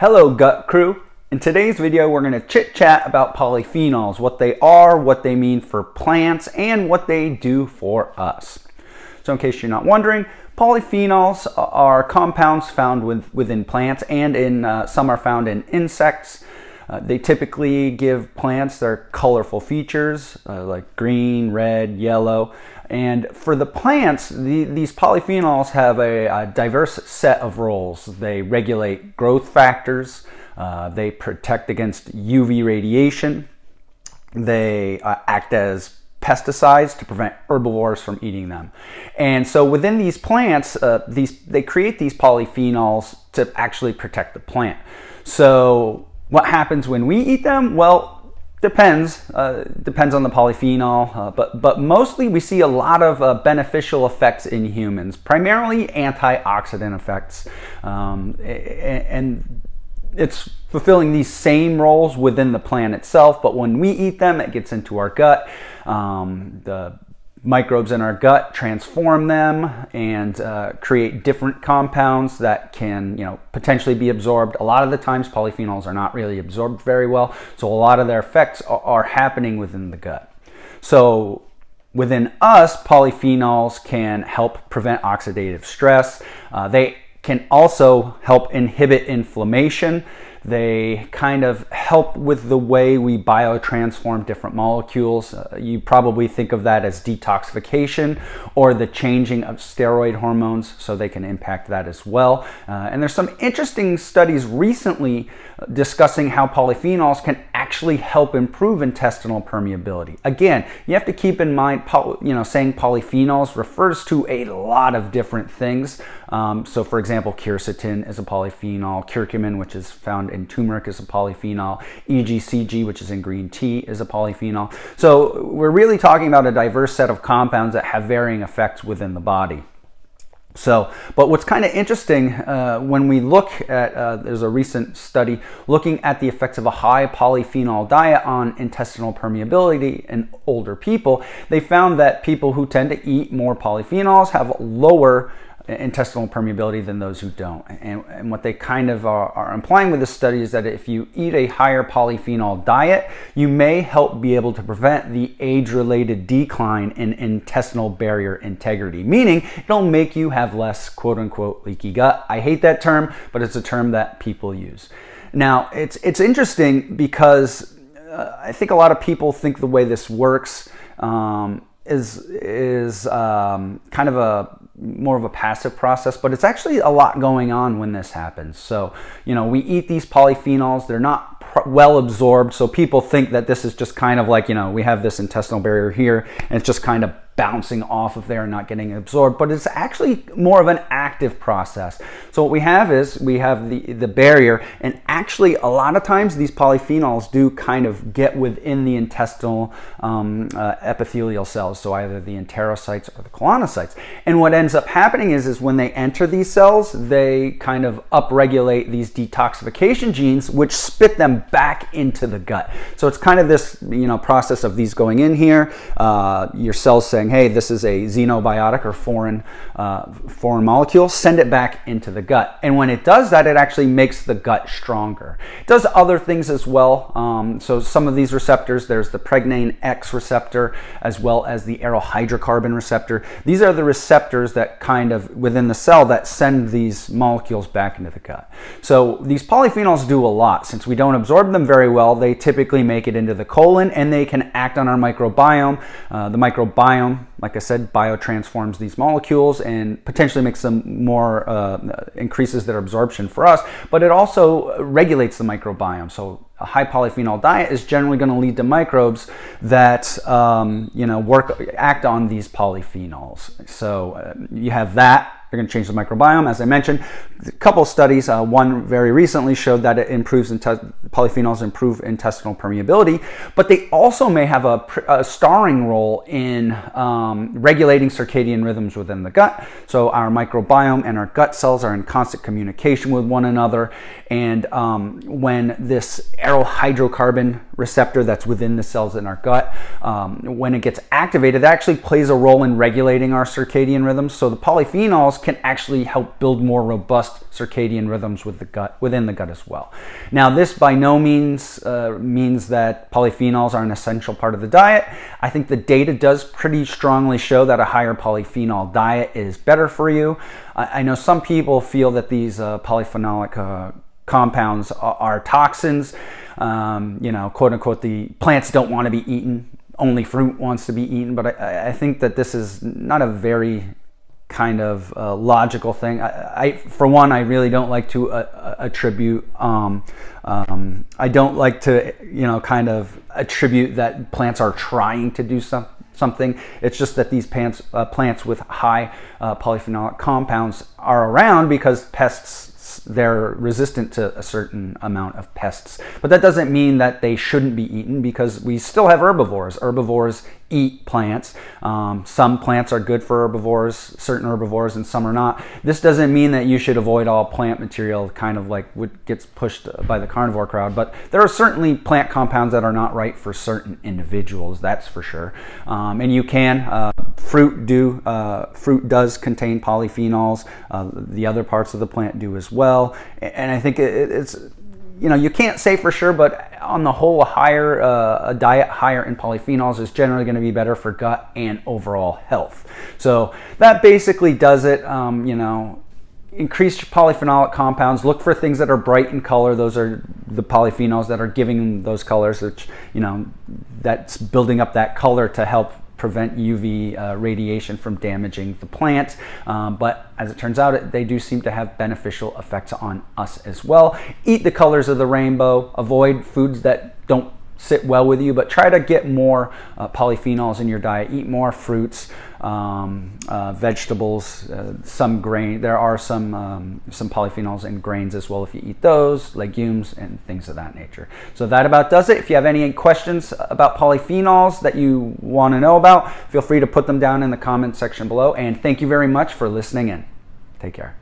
Hello gut crew. In today's video we're going to chit chat about polyphenols, what they are, what they mean for plants, and what they do for us. So in case you're not wondering, polyphenols are compounds found within plants, and some are found in insects. They typically give plants their colorful features like green, red, yellow. And for the plants, these polyphenols have a diverse set of roles. They regulate growth factors, they protect against UV radiation, they act as pesticides to prevent herbivores from eating them. And so within these plants, they create these polyphenols to actually protect the plant. So what happens when we eat them? Well, depends on the polyphenol, but mostly we see a lot of beneficial effects in humans, primarily antioxidant effects, and it's fulfilling these same roles within the plant itself, but when we eat them, it gets into our gut. The microbes in our gut transform them and create different compounds that can, potentially be absorbed. A lot of the times polyphenols are not really absorbed very well, so a lot of their effects are happening within the gut. So within us, polyphenols can help prevent oxidative stress. They can also help inhibit inflammation. They kind of help with the way we biotransform different molecules. You probably think of that as detoxification or the changing of steroid hormones, so they can impact that as well. And there's some interesting studies recently discussing how polyphenols can actually help improve intestinal permeability. Again, you have to keep in mind, saying polyphenols refers to a lot of different things. So for example, quercetin is a polyphenol, curcumin, which is found in turmeric, is a polyphenol, EGCG, which is in green tea, is a polyphenol. So we're really talking about a diverse set of compounds that have varying effects within the body. So, but what's kind of interesting when we look at, there's a recent study looking at the effects of a high polyphenol diet on intestinal permeability in older people. They found that people who tend to eat more polyphenols have lower intestinal permeability than those who don't. And what they kind of are implying with this study is that if you eat a higher polyphenol diet, you may help be able to prevent the age-related decline in intestinal barrier integrity, meaning it'll make you have less quote-unquote leaky gut. I hate that term, but it's a term that people use. Now, it's interesting because I think a lot of people think the way this works is kind of more of a passive process, but it's actually a lot going on when this happens. So, we eat these polyphenols, they're not well absorbed, so people think that this is just kind of like, we have this intestinal barrier here, and it's just kind of bouncing off of there and not getting absorbed, but it's actually more of an active process. So what we have is the barrier, and actually a lot of times these polyphenols do kind of get within the intestinal epithelial cells, so either the enterocytes or the colonocytes. And what ends up happening is when they enter these cells, they kind of upregulate these detoxification genes, which spit them back into the gut. So it's kind of this process of these going in here, your cells saying, hey, this is a xenobiotic or foreign molecule, send it back into the gut. And when it does that, it actually makes the gut stronger. It does other things as well. So some of these receptors, there's the pregnane X receptor as well as the aryl hydrocarbon receptor. These are the receptors that kind of within the cell that send these molecules back into the gut. So these polyphenols do a lot. Since we don't absorb them very well, they typically make it into the colon, and they can act on our microbiome. The microbiome, like I said, biotransforms these molecules and potentially makes them more, increases their absorption for us, but it also regulates the microbiome. So a high polyphenol diet is generally going to lead to microbes that, act on these polyphenols. So you have that. They're going to change the microbiome, as I mentioned. A couple studies, one very recently showed that it improves polyphenols improve intestinal permeability, but they also may have a starring role in regulating circadian rhythms within the gut. So our microbiome and our gut cells are in constant communication with one another, and when this aryl hydrocarbon receptor that's within the cells in our gut, when it gets activated, that actually plays a role in regulating our circadian rhythms. So the polyphenols can actually help build more robust circadian rhythms within the gut as well. Now, this by no means means that polyphenols are an essential part of the diet. I think the data does pretty strongly show that a higher polyphenol diet is better for you. I know some people feel that these polyphenolic compounds are toxins. Quote unquote, the plants don't want to be eaten, only fruit wants to be eaten. But I think that this is not a very kind of logical thing. For one, I really don't like to attribute. I don't like to, kind of attribute that plants are trying to do something. It's just that these plants with high polyphenolic compounds are around because pests, they're resistant to a certain amount of pests. But that doesn't mean that they shouldn't be eaten, because we still have herbivores. Herbivores eat plants. Some plants are good for herbivores, certain herbivores, and some are not. This doesn't mean that you should avoid all plant material, kind of like what gets pushed by the carnivore crowd. But there are certainly plant compounds that are not right for certain individuals, that's for sure. And you can, fruit does contain polyphenols. The other parts of the plant do as well. And I think it's, you can't say for sure, but on the whole, a diet higher in polyphenols is generally going to be better for gut and overall health. So that basically does it. Increase your polyphenolic compounds. Look for things that are bright in color. Those are the polyphenols that are giving those colors, which, that's building up that color to help prevent UV radiation from damaging the plant. But as it turns out, they do seem to have beneficial effects on us as well. Eat the colors of the rainbow. Avoid foods that don't sit well with you, but try to get more polyphenols in your diet. Eat more fruits, vegetables, some grain. There are some polyphenols in grains as well if you eat those, legumes, and things of that nature. So that about does it. If you have any questions about polyphenols that you want to know about, feel free to put them down in the comment section below. And thank you very much for listening in. Take care.